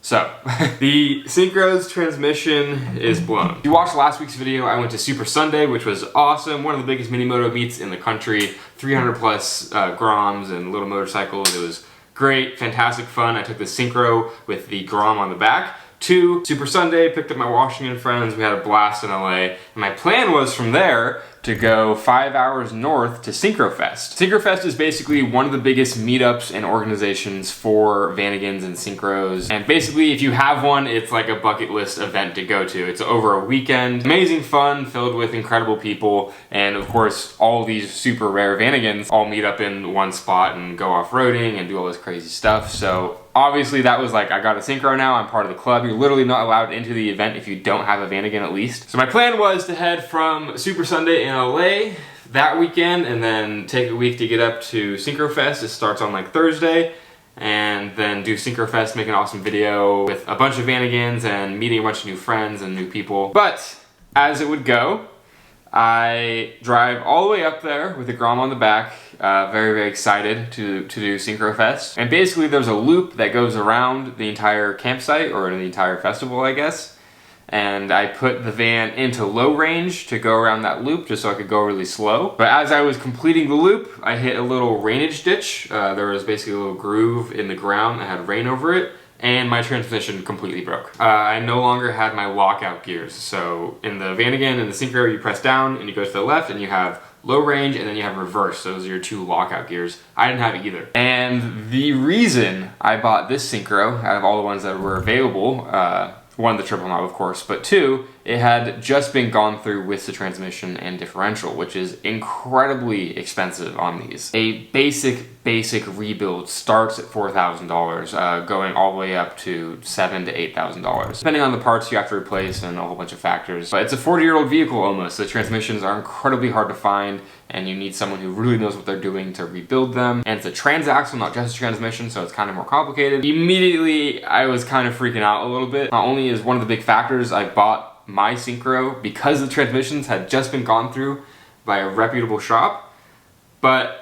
So, the Syncro's transmission is blown. If you watched last week's video, I went to Super Sunday, which was awesome. One of the biggest mini moto meets in the country. 300 plus Groms and little motorcycles. It was great, fantastic fun. I took the Syncro with the Grom on the back to Super Sunday, picked up my Washington friends. We had a blast in LA. And my plan was from there to go 5 hours north to Syncro Fest. Syncro Fest is basically one of the biggest meetups and organizations for Vanagons and Syncros. And basically, if you have one, it's like a bucket list event to go to. It's over a weekend. Amazing fun, filled with incredible people. And of course, all these super rare Vanagons all meet up in one spot and go off-roading and do all this crazy stuff. So obviously that was like, I got a Syncro now, I'm part of the club. You're literally not allowed into the event if you don't have a Vanagon at least. So my plan was to head from Super Sunday in LA that weekend and then take a week to get up to Syncro Fest. It starts on like Thursday, and then do Syncro Fest, make an awesome video with a bunch of Vanagons and meeting a bunch of new friends and new people. But as it would go, I drive all the way up there with the Grom on the back, very, very excited to do Syncro Fest. And basically there's a loop that goes around the entire campsite, or the entire festival, I guess. And I put the van into low range to go around that loop just so I could go really slow. But as I was completing the loop, I hit a little rainage ditch. There was basically a little groove in the ground that had rain over it, and my transmission completely broke. I no longer had my lockout gears. So in the Vanagon and the Syncro, you press down and you go to the left and you have low range and then you have reverse. Those are your two lockout gears. I didn't have either. And the reason I bought this Syncro, out of all the ones that were available, one, the triple knob of course, but two, it had just been gone through with the transmission and differential, which is incredibly expensive on these. A basic rebuild starts at $4,000, going all the way up to $7,000 to $8,000, depending on the parts you have to replace and a whole bunch of factors. But it's a 40-year-old vehicle almost. The transmissions are incredibly hard to find, and you need someone who really knows what they're doing to rebuild them. And it's a transaxle, not just a transmission, so it's kind of more complicated. Immediately, I was kind of freaking out a little bit. Not only is one of the big factors I bought my Syncro because the transmissions had just been gone through by a reputable shop, but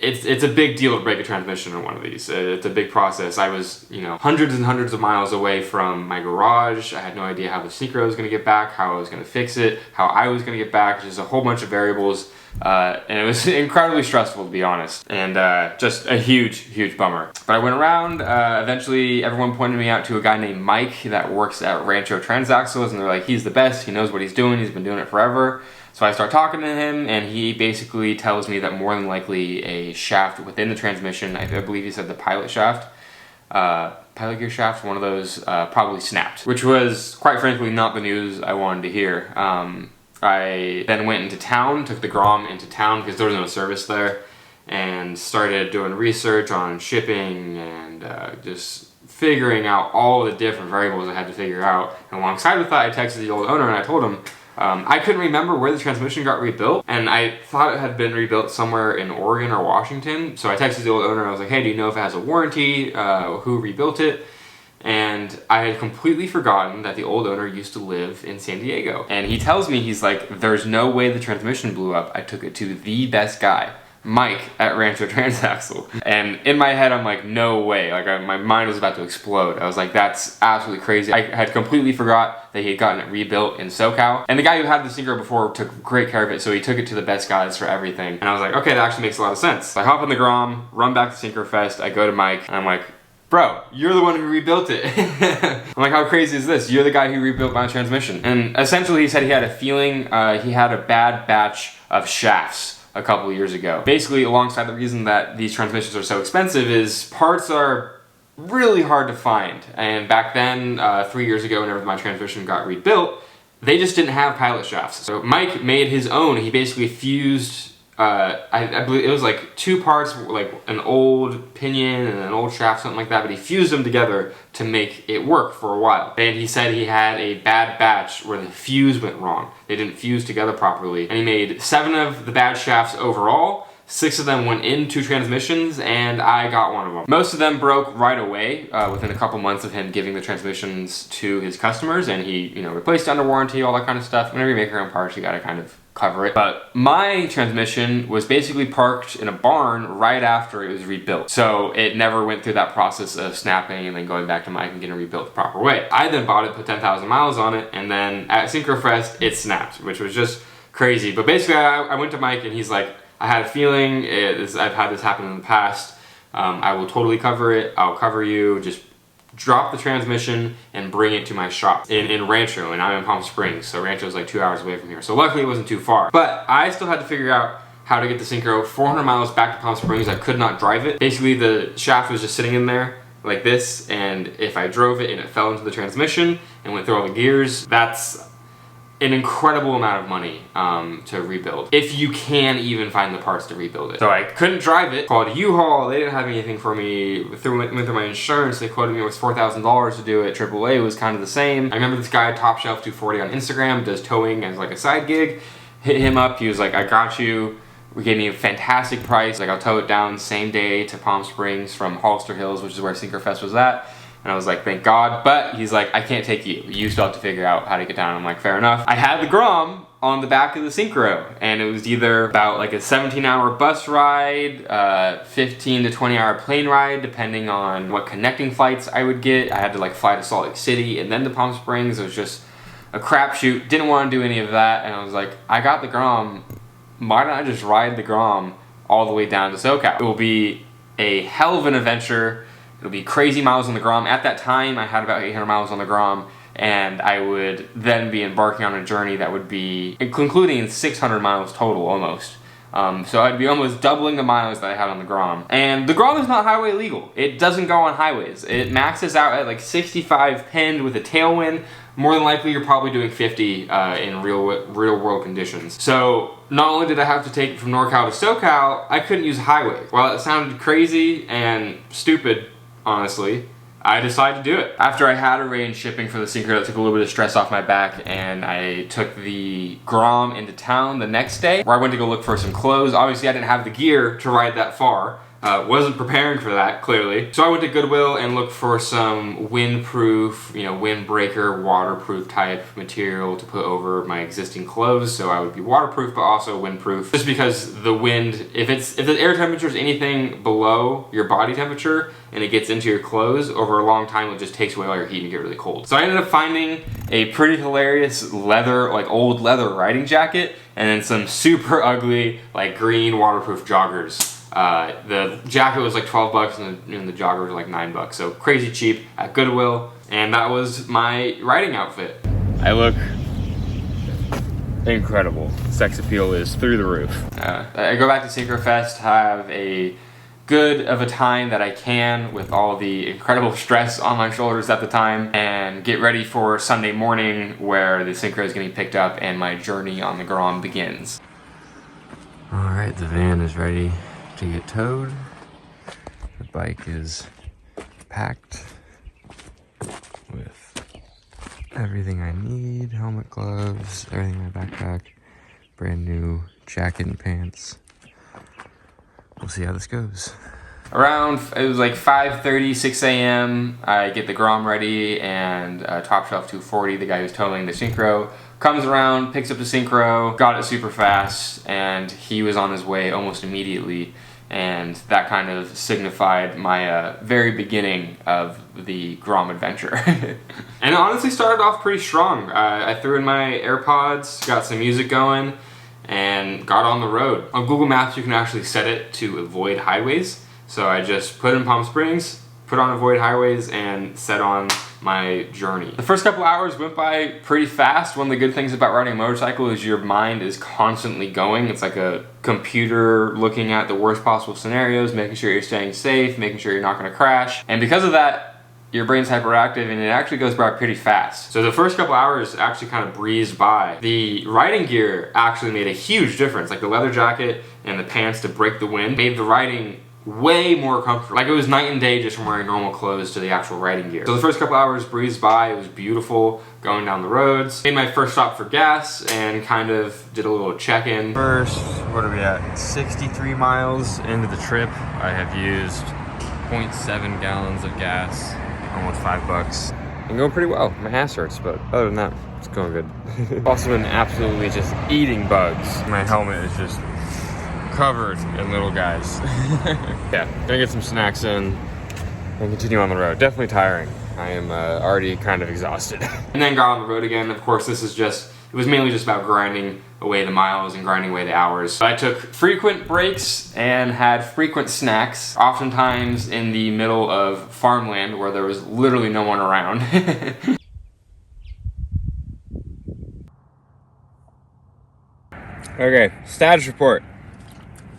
it's a big deal to break a transmission in one of these. It's a big process. I was, hundreds and hundreds of miles away from my garage. I had no idea how the Syncro was going to get back, how I was going to fix it, how I was going to get back, just a whole bunch of variables. And it was incredibly stressful, to be honest, and just a huge bummer. But I went around, eventually everyone pointed me out to a guy named Mike that works at Rancho Transaxles, and they're like, he's the best, he knows what he's doing, he's been doing it forever. So I start talking to him, and he basically tells me that more than likely a shaft within the transmission, I believe he said the pilot shaft, pilot gear shaft, one of those probably snapped, which was quite frankly not the news I wanted to hear. I then went into town, took the Grom into town because there was no service there, and started doing research on shipping and just figuring out all the different variables I had to figure out. And alongside with that, I texted the old owner and I told him I couldn't remember where the transmission got rebuilt, and I thought it had been rebuilt somewhere in Oregon or Washington. So I texted the old owner and I was like, hey, do you know if it has a warranty? Who rebuilt it? And I had completely forgotten that the old owner used to live in San Diego. And he tells me, he's like, there's no way the transmission blew up. I took it to the best guy, Mike at Rancho Transaxle. And in my head, I'm like, no way. Like, my mind was about to explode. I was like, that's absolutely crazy. I had completely forgot that he had gotten it rebuilt in SoCal. And the guy who had the Syncro before took great care of it, so he took it to the best guys for everything. And I was like, okay, that actually makes a lot of sense. So I hop on the Grom, run back to Syncro Fest. I go to Mike, and I'm like, bro, you're the one who rebuilt it. I'm like, how crazy is this? You're the guy who rebuilt my transmission. And essentially he said he had a feeling he had a bad batch of shafts a couple of years ago. Basically, alongside the reason that these transmissions are so expensive is parts are really hard to find. And back then, 3 years ago, whenever my transmission got rebuilt, they just didn't have pilot shafts. So Mike made his own. He basically fused I believe it was like two parts, like an old pinion and an old shaft, something like that, but he fused them together to make it work for a while. And he said he had a bad batch where the fuse went wrong. They didn't fuse together properly. And he made 7 of the bad shafts overall. 6 of them went into transmissions, and I got one of them. Most of them broke right away within a couple months of him giving the transmissions to his customers, and he, replaced under warranty, all that kind of stuff. Whenever you make your own parts, you gotta kind of cover it. But my transmission was basically parked in a barn right after it was rebuilt. So it never went through that process of snapping and then going back to Mike and getting rebuilt the proper way. I then bought it, put 10,000 miles on it, and then at Syncro Fest, it snapped, which was just crazy. But basically, I went to Mike and he's like, I had a feeling, I've had this happen in the past. I will totally cover it. I'll cover you. Just drop the transmission and bring it to my shop in Rancho, and I'm in Palm Springs, so Rancho is like 2 hours away from here. So luckily it wasn't too far. But I still had to figure out how to get the Syncro 400 miles back to Palm Springs. I could not drive it. Basically, the shaft was just sitting in there like this, and if I drove it and it fell into the transmission and went through all the gears, that's an incredible amount of money to rebuild, if you can even find the parts to rebuild it. So I couldn't drive it. Called U-Haul, they didn't have anything for me. Went through my insurance, they quoted me it was $4,000 to do it. AAA was kind of the same. I remember this guy, Top Shelf 240 on Instagram, does towing as like a side gig. Hit him up, he was like, I got you. We gave me a fantastic price. Like, I'll tow it down same day to Palm Springs from Hollister Hills, which is where Syncro Fest was at. And I was like, thank God. But he's like, I can't take you. You still have to figure out how to get down. I'm like, fair enough. I had the Grom on the back of the Syncro, and it was either about like a 17-hour bus ride, 15 to 20-hour plane ride, depending on what connecting flights I would get. I had to like fly to Salt Lake City and then to Palm Springs. It was just a crapshoot. Didn't want to do any of that. And I was like, I got the Grom. Why don't I just ride the Grom all the way down to SoCal? It will be a hell of an adventure. It'll be crazy miles on the Grom. At that time, I had about 800 miles on the Grom, and I would then be embarking on a journey that would be, including 600 miles total almost. So I'd be almost doubling the miles that I had on the Grom. And the Grom is not highway legal. It doesn't go on highways. It maxes out at like 65 pinned with a tailwind. More than likely, you're probably doing 50 in real world conditions. So not only did I have to take it from NorCal to SoCal, I couldn't use highway. While it sounded crazy and stupid, honestly, I decided to do it. After I had arranged shipping for the Syncro, that took a little bit of stress off my back, and I took the Grom into town the next day, where I went to go look for some clothes. Obviously, I didn't have the gear to ride that far. Wasn't preparing for that, clearly. So I went to Goodwill and looked for some windproof, windbreaker, waterproof type material to put over my existing clothes, so I would be waterproof but also windproof. Just because the wind, if the air temperature is anything below your body temperature and it gets into your clothes, over a long time it just takes away all your heat and you get really cold. So I ended up finding a pretty hilarious leather, like old leather riding jacket, and then some super ugly, like green waterproof joggers. The jacket was like 12 bucks and the jogger was like $9, so crazy cheap at Goodwill, and that was my riding outfit. I look incredible. Sex appeal is through the roof. I go back to Syncro Fest, have a good of a time that I can with all the incredible stress on my shoulders at the time, and get ready for Sunday morning where the Syncro is getting picked up and my journey on the Grom begins. Alright, the van is ready to get towed. The bike is packed with everything I need, helmet, gloves, everything in my backpack, brand new jacket and pants. We'll see how this goes. It was like 5:30, 6 a.m. I get the Grom ready, and Top Shelf 240, the guy who's towing the Syncro, comes around, picks up the Syncro, got it super fast, and he was on his way almost immediately. And that kind of signified my very beginning of the Grom adventure. And it honestly started off pretty strong. I threw in my AirPods, got some music going, and got on the road. On Google Maps, you can actually set it to avoid highways. So I just put in Palm Springs, put on avoid highways, and set on my journey. The first couple hours went by pretty fast. One of the good things about riding a motorcycle is your mind is constantly going. It's like a computer looking at the worst possible scenarios, making sure you're staying safe, making sure you're not gonna crash. And because of that, your brain's hyperactive and it actually goes by pretty fast. So the first couple hours actually kind of breezed by. The riding gear actually made a huge difference. Like the leather jacket and the pants to break the wind made the riding way more comfortable. Like it was night and day just from wearing normal clothes to the actual riding gear. So the first couple hours breezed by, it was beautiful going down the roads. Made my first stop for gas and kind of did a little check-in. First, what are we at? 63 miles into the trip. I have used 0.7 gallons of gas, almost $5. and going pretty well. My ass hurts, but other than that, it's going good. Also been absolutely just eating bugs. My helmet is just covered in little guys. Yeah, gonna get some snacks in and continue on the road. Definitely tiring. I am already kind of exhausted. And then got on the road again. Of course, it was mainly just about grinding away the miles and grinding away the hours. So I took frequent breaks and had frequent snacks, oftentimes in the middle of farmland where there was literally no one around. Okay, status report.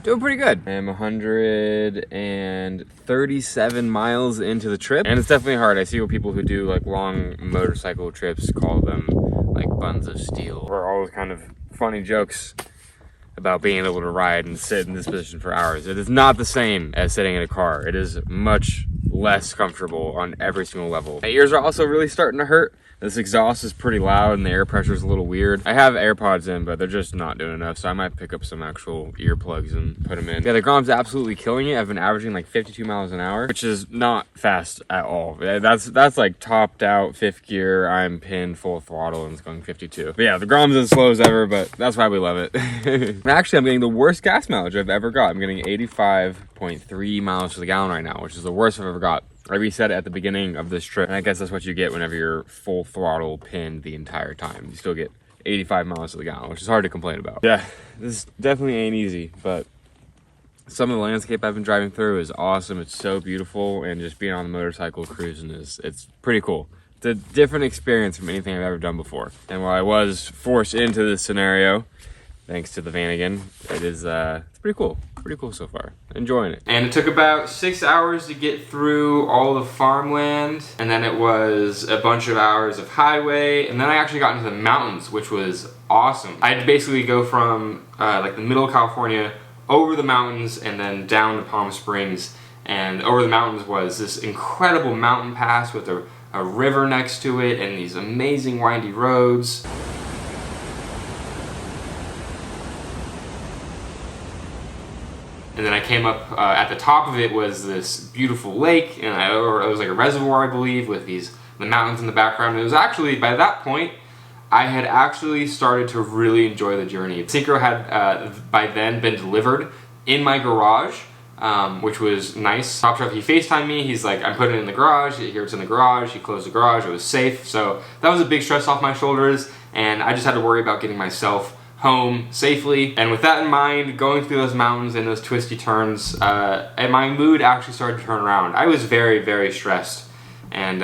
Doing pretty good. I am 137 miles into the trip, and it's definitely hard. I see what people who do like long motorcycle trips call them like buns of steel, or all those kind of funny jokes about being able to ride and sit in this position for hours. It is not the same as sitting in a car. It is much less comfortable on every single level. My ears are also really starting to hurt. This exhaust is pretty loud and the air pressure is a little weird. I have AirPods in, but they're just not doing enough, so I might pick up some actual earplugs and put them in. Yeah, the Grom's absolutely killing it. I've been averaging like 52 miles an hour, which is not fast at all. That's like topped out fifth gear. I'm pinned full throttle and it's going 52. But yeah, the Grom's as slow as ever, but that's why we love it. Actually, I'm getting the worst gas mileage I've ever got. I'm getting 85.3 miles to the gallon right now, which is the worst I've ever got. I reset it at the beginning of this trip, and I guess that's what you get whenever you're full throttle pinned the entire time. You still get 85 miles to the gallon, which is hard to complain about. Yeah, this definitely ain't easy, but some of the landscape I've been driving through is awesome. It's so beautiful, and just being on the motorcycle cruising it's pretty cool. It's a different experience from anything I've ever done before. And while I was forced into this scenario, thanks to the Vanagon, it's pretty cool. Pretty cool so far. Enjoying it. And it took about 6 hours to get through all the farmland, and then it was a bunch of hours of highway, and then I actually got into the mountains, which was awesome. I had to basically go from like the middle of California over the mountains and then down to Palm Springs, and over the mountains was this incredible mountain pass with a river next to it and these amazing windy roads. And then I came up, at the top of it was this beautiful lake, and it was like a reservoir, I believe, with the mountains in the background. And it was actually, by that point, I had actually started to really enjoy the journey. Syncro had, by then, been delivered in my garage, which was nice. Top shelf, he FaceTimed me, he's like, I'm putting it in the garage, here it's in the garage, he closed the garage, it was safe. So that was a big stress off my shoulders, and I just had to worry about getting myself home safely. And with that in mind, going through those mountains and those twisty turns, and my mood actually started to turn around. I was very, very stressed and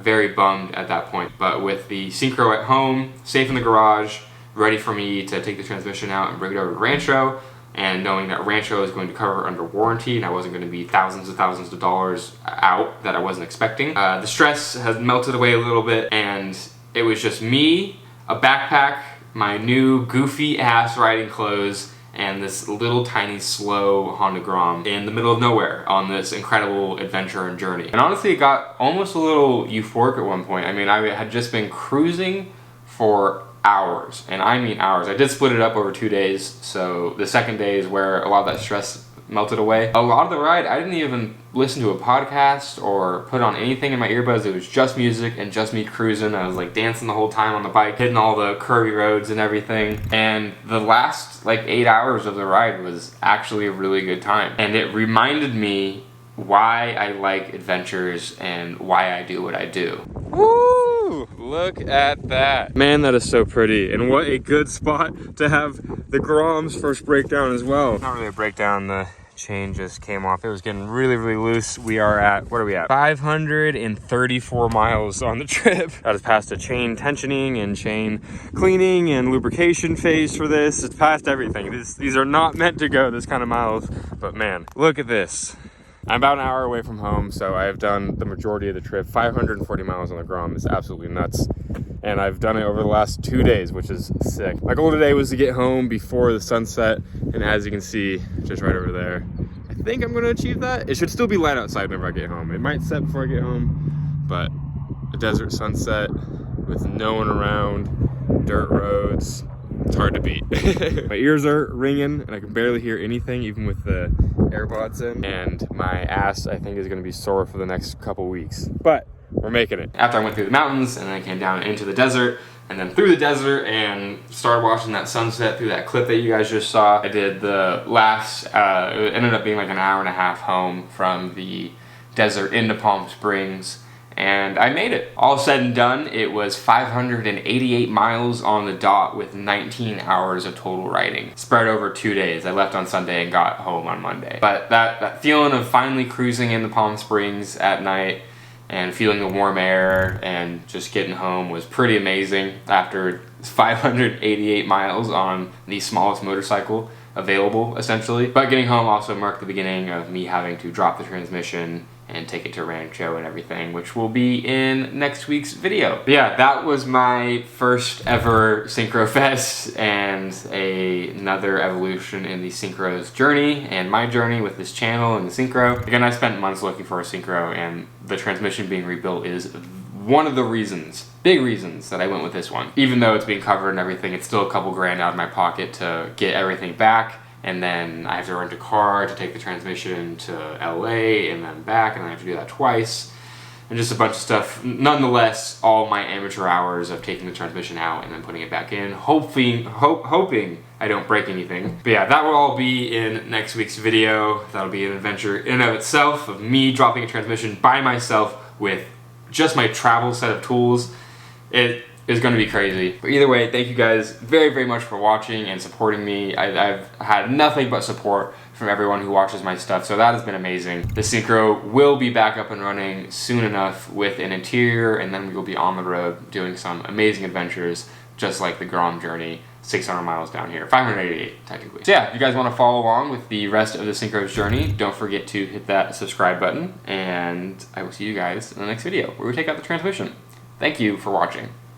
very bummed at that point. But with the Syncro at home, safe in the garage, ready for me to take the transmission out and bring it over to Rancho, and knowing that Rancho is going to cover under warranty and I wasn't going to be thousands of dollars out that I wasn't expecting. The stress has melted away a little bit, and it was just me, a backpack, my new goofy ass riding clothes, and this little tiny slow Honda Grom in the middle of nowhere on this incredible adventure and journey. And honestly, it got almost a little euphoric at one point. I mean, I had just been cruising for hours, and I mean hours. I did split it up over 2 days, so the second day is where a lot of that stress melted away. A lot of the ride, I didn't even listen to a podcast or put on anything in my earbuds. It was just music and just me cruising. I was like dancing the whole time on the bike, hitting all the curvy roads and everything. And the last like 8 hours of the ride was actually a really good time. And it reminded me why I like adventures and why I do what I do. Woo! Look at that. Man, that is so pretty. And what a good spot to have the Grom's first breakdown as well. Not really a breakdown, the chain just came off. It was getting really, really loose. We are at, what are we at? 534 miles on the trip. I just passed a chain tensioning and chain cleaning and lubrication phase for this. It's past everything. These are not meant to go this kind of miles, but man, look at this. I'm about an hour away from home, so I have done the majority of the trip. 540 miles on the Grom is absolutely nuts. And I've done it over the last 2 days, which is sick. My goal today was to get home before the sunset, and as you can see, just right over there, I think I'm gonna achieve that. It should still be light outside whenever I get home. It might set before I get home, but a desert sunset with no one around, dirt roads, it's hard to beat. My ears are ringing, and I can barely hear anything, even with the AirPods in, and my ass, I think, is gonna be sore for the next couple weeks. But we're making it. After I went through the mountains and then I came down into the desert and then through the desert and started watching that sunset through that clip that you guys just saw. I did the last, it ended up being like an hour and a half home from the desert into Palm Springs. And I made it. All said and done, it was 588 miles on the dot with 19 hours of total riding. Spread over 2 days. I left on Sunday and got home on Monday. But that feeling of finally cruising into Palm Springs at night and feeling the warm air and just getting home was pretty amazing after 588 miles on the smallest motorcycle available, essentially. But getting home also marked the beginning of me having to drop the transmission and take it to Rancho and everything, which will be in next week's video. But yeah, that was my first ever Syncro Fest and another evolution in the Syncro's journey and my journey with this channel and the Syncro. Again, I spent months looking for a Syncro, and the transmission being rebuilt is one of the reasons, big reasons, that I went with this one. Even though it's being covered and everything, it's still a couple grand out of my pocket to get everything back. And then I have to rent a car to take the transmission to LA and then back, and I have to do that twice. And just a bunch of stuff. Nonetheless, all my amateur hours of taking the transmission out and then putting it back in, hoping I don't break anything. But yeah, that will all be in next week's video. That'll be an adventure in and of itself of me dropping a transmission by myself with just my travel set of tools. It is going to be crazy. But either way, thank you guys very, very much for watching and supporting me. I've had nothing but support from everyone who watches my stuff, so that has been amazing. The Syncro will be back up and running soon enough with an interior, and then we will be on the road doing some amazing adventures, just like the Grom journey, 600 miles down here, 588 technically. So yeah, if you guys want to follow along with the rest of the Syncro's journey, don't forget to hit that subscribe button, and I will see you guys in the next video where we take out the transmission. Thank you for watching.